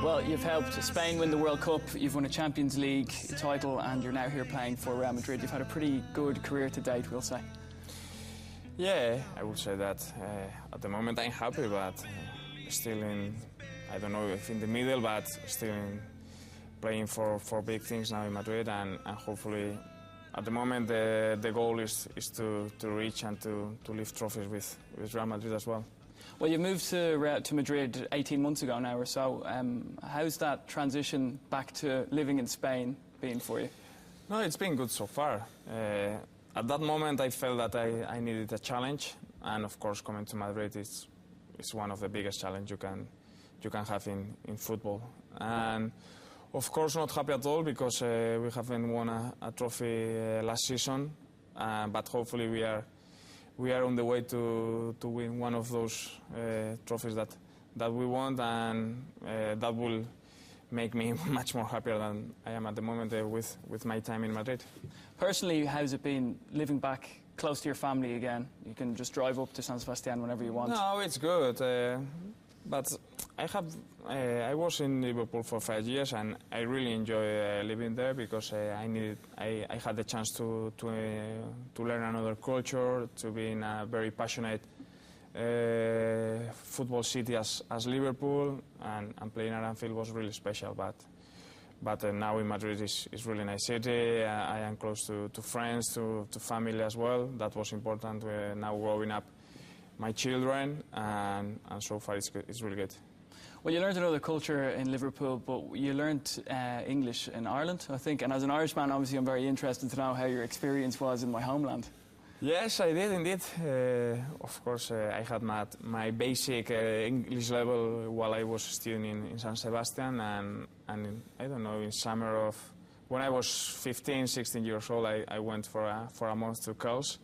Well, you've helped Spain win the World Cup, you've won a Champions League title, and you're now here playing for Real Madrid. You've had a pretty good career to date, we'll say. Yeah, I would say that. At the moment I'm happy, but still in, I don't know if in the middle, but still playing for big things now in Madrid, and hopefully at the moment the goal is to reach and to lift trophies with Real Madrid as well. Well, you moved to Madrid 18 months ago now or so. How's that transition back to living in Spain been for you? No, it's been good so far. At that moment I felt that I needed a challenge, and of course coming to Madrid is one of the biggest challenges you can have in football. And of course not happy at all because we haven't won a trophy last season, but hopefully we are on the way to win one of those trophies that we want, and that will make me much more happier than I am at the moment with my time in Madrid. Personally, how's it been living back close to your family again? You can just drive up to San Sebastian whenever you want. No, it's good, but I was in Liverpool for 5 years, and I really enjoy living there because I had the chance to learn another culture, to be in a very passionate football city as Liverpool, and playing at Anfield was really special. But now in Madrid is really nice city. I am close to friends, to family as well. That was important. Now growing up my children, and so far it's really good. Well, you learned another culture in Liverpool, but you learned English in Ireland, I think. And as an Irishman, obviously, I'm very interested to know how your experience was in my homeland. Yes, I did indeed. Of course, I had my basic English level while I was studying in San Sebastian, and I don't know, in summer of when I was 15, 16 years old, I went for a month to Kells,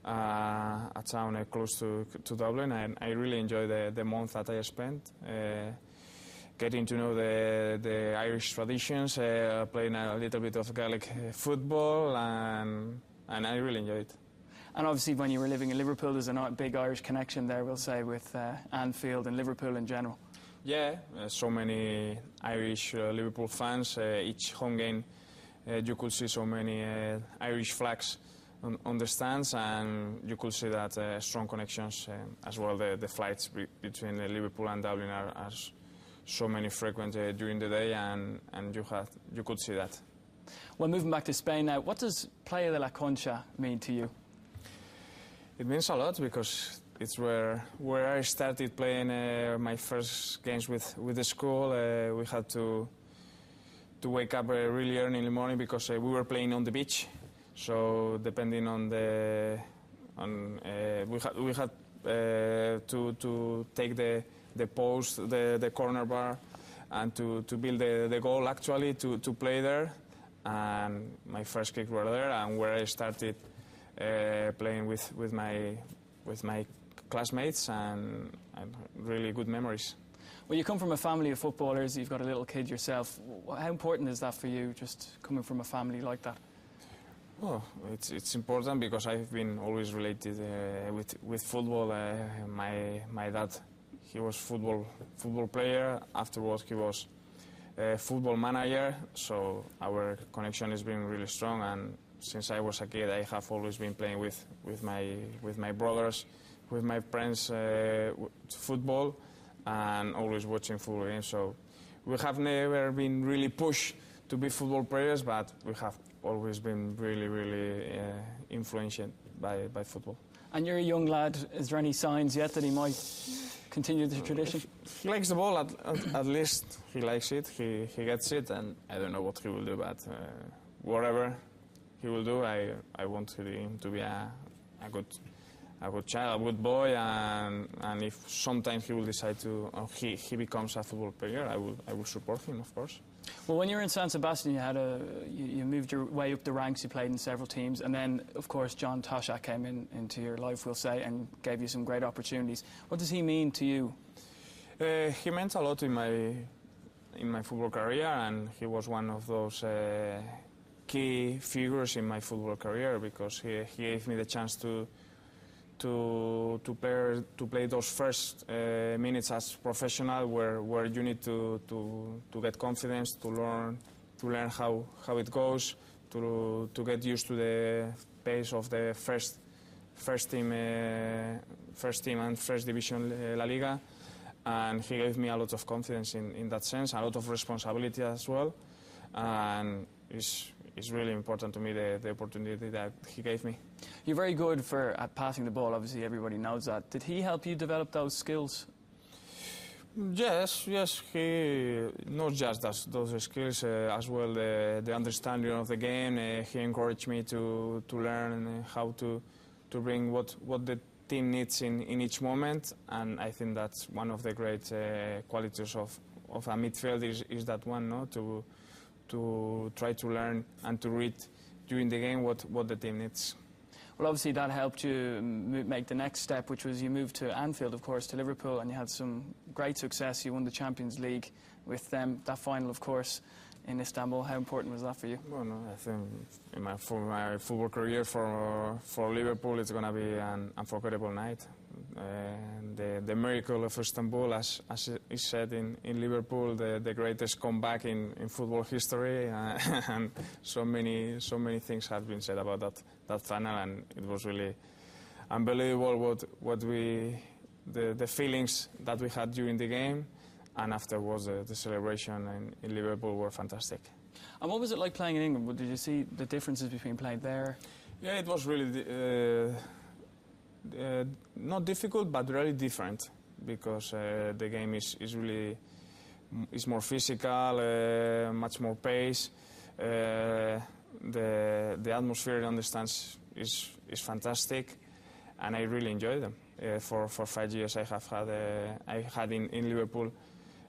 a town close to Dublin, and I really enjoyed the month that I spent. Getting to know the Irish traditions, playing a little bit of Gaelic football, and I really enjoyed it. And obviously when you were living in Liverpool, there's a big Irish connection there, we'll say, with Anfield and Liverpool in general. Yeah, so many Irish Liverpool fans. Each home game you could see so many Irish flags on the stands, and you could see that strong connections as well. The flights between Liverpool and Dublin are so many frequent during the day, and you could see that. Well, moving back to Spain now, what does Playa de la Concha mean to you? It means a lot because it's where I started playing my first games with the school. We had to wake up really early in the morning because we were playing on the beach. So depending on we had to take the post, the corner bar, and to build the goal actually to play there. And my first kicks were there, and where I started playing with my classmates, and really good memories. Well, you come from a family of footballers. You've got a little kid yourself. How important is that for you, just coming from a family like that? Oh, it's important because I've been always related with football. My dad, he was football player. Afterwards, he was football manager. So our connection has been really strong. And since I was a kid, I have always been playing with my brothers, with my friends, football, and always watching football games. So we have never been really pushed to be football players, but we have always been really influenced by football. And you're a young lad. Is there any signs yet that he might continue the tradition? He likes the ball, at least he likes it. He gets it, and I don't know what he will do, but whatever he will do, I want him to be a good child, a good boy, and if sometimes he will decide to, he becomes a football player, I will support him, of course. Well, when you were in San Sebastian, you moved your way up the ranks. You played in several teams, and then, of course, John Toshak came into your life, we'll say, and gave you some great opportunities. What does he mean to you? He meant a lot in my football career, and he was one of those key figures in my football career because he gave me the chance to to play those first minutes as professional, where you need to get confidence, to learn how it goes, to get used to the pace of the first team and first division La Liga, and he gave me a lot of confidence in that sense, a lot of responsibility as well, and it's really important to me, the opportunity that he gave me. You're very good at passing the ball, obviously everybody knows that. Did he help you develop those skills? Yes, he not just those skills, as well the understanding of the game. He encouraged me to learn how to bring what the team needs in each moment, and I think that's one of the great qualities of a midfield is that one, no? To try to learn and to read during the game what the team needs. Well, obviously that helped you make the next step, which was you moved to Anfield, of course, to Liverpool, and you had some great success. You won the Champions League with them. That final, of course, in Istanbul. How important was that for you? Well, no, I think for my football career for Liverpool, it's going to be an unforgettable night. The miracle of Istanbul, as is said in Liverpool, the greatest comeback in football history, and so many things have been said about that final, and it was really unbelievable the feelings that we had during the game, and afterwards the celebration in Liverpool were fantastic. And what was it like playing in England? Did you see the differences between playing there? Yeah, it was really not difficult, but really different, because the game is really more physical, much more pace. The atmosphere on the stands is fantastic, and I really enjoy them. For 5 years I had in Liverpool,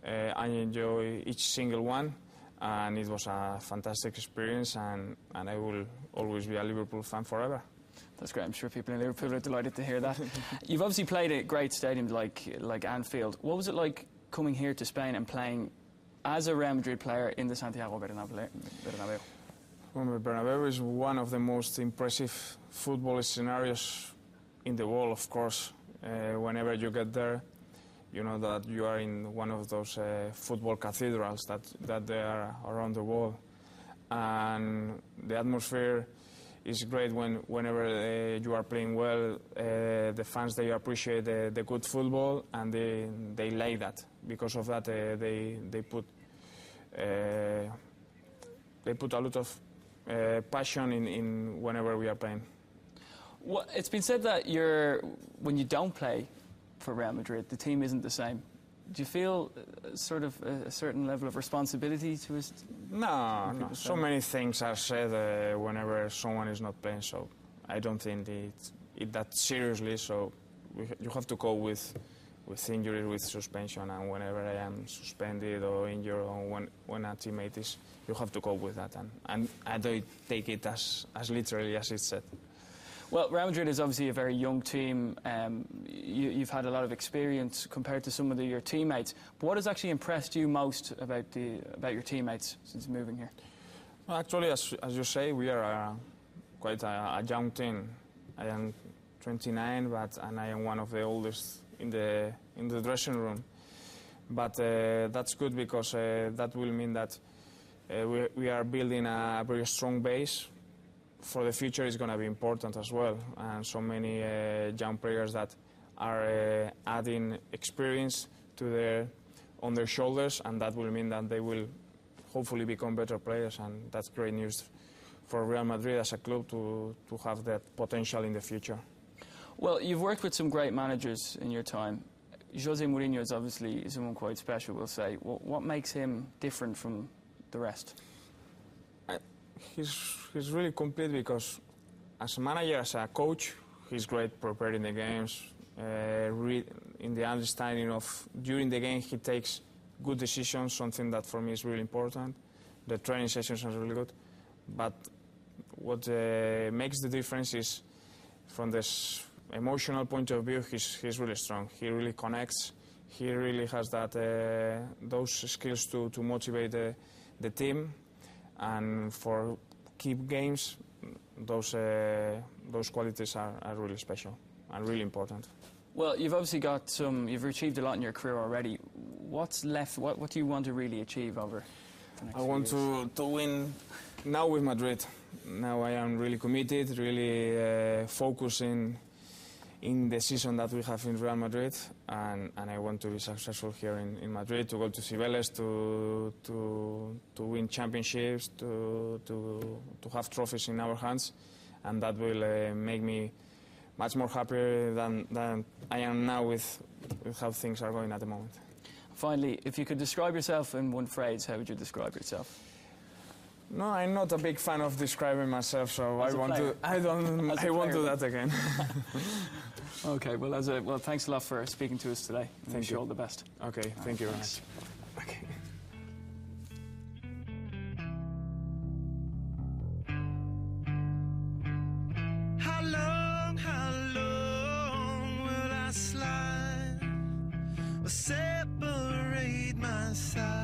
I enjoy each single one, and it was a fantastic experience, and I will always be a Liverpool fan forever. That's great. I'm sure people in Liverpool are delighted to hear that. You've obviously played at great stadiums like Anfield. What was it like coming here to Spain and playing as a Real Madrid player in the Santiago Bernabéu? Well, Bernabéu is one of the most impressive football scenarios in the world, of course. Whenever you get there, you know that you are in one of those football cathedrals that there are around the world. And the atmosphere is great whenever you are playing well. The fans, they appreciate the good football, and they like that. Because of that, they put a lot of passion in whenever we are playing. Well, it's been said that when you don't play for Real Madrid, the team isn't the same. Do you feel sort of a certain level of responsibility to us? No. So many things are said whenever someone is not playing, so I don't think it that seriously. So you have to go with injuries, with suspension, and whenever I am suspended or injured, or when a teammate is, you have to go with that, and I don't take it as literally as it's said. Well, Real Madrid is obviously a very young team. You've had a lot of experience compared to some of your teammates. But what has actually impressed you most about your teammates since moving here? Well, actually, as you say, we are quite a young team. I am 29, and I am one of the oldest in the dressing room. But that's good, because that will mean that we are building a very strong base. For the future, is going to be important as well, and so many young players that are adding experience on their shoulders, and that will mean that they will hopefully become better players, and that's great news for Real Madrid as a club to have that potential in the future. Well, you've worked with some great managers in your time. Jose Mourinho is obviously someone quite special, we'll say. What makes him different from the rest? He's really complete, because as a manager, as a coach, he's great preparing the games, in the understanding of during the game he takes good decisions, something that for me is really important. The training sessions are really good, but what makes the difference is from this emotional point of view, he's really strong. He really connects. He really has those skills to motivate the team. And for keep games, those qualities are really special. and really important. Well, you've obviously you've achieved a lot in your career already. What's left? What do you want to really achieve over the next I want few to win now with Madrid. Now I am really committed, really focusing in the season that we have in Real Madrid, and I want to be successful here in Madrid, to go to Cibeles, to win championships, to have trophies in our hands, and that will make me much more happier than I am now with how things are going at the moment. Finally, if you could describe yourself in one phrase, how would you describe yourself? No, I'm not a big fan of describing myself, so I won't do that again. Okay, well, thanks a lot for speaking to us today. Wish you all the best. Okay, thank you very much. Okay. How long will I slide or separate my side?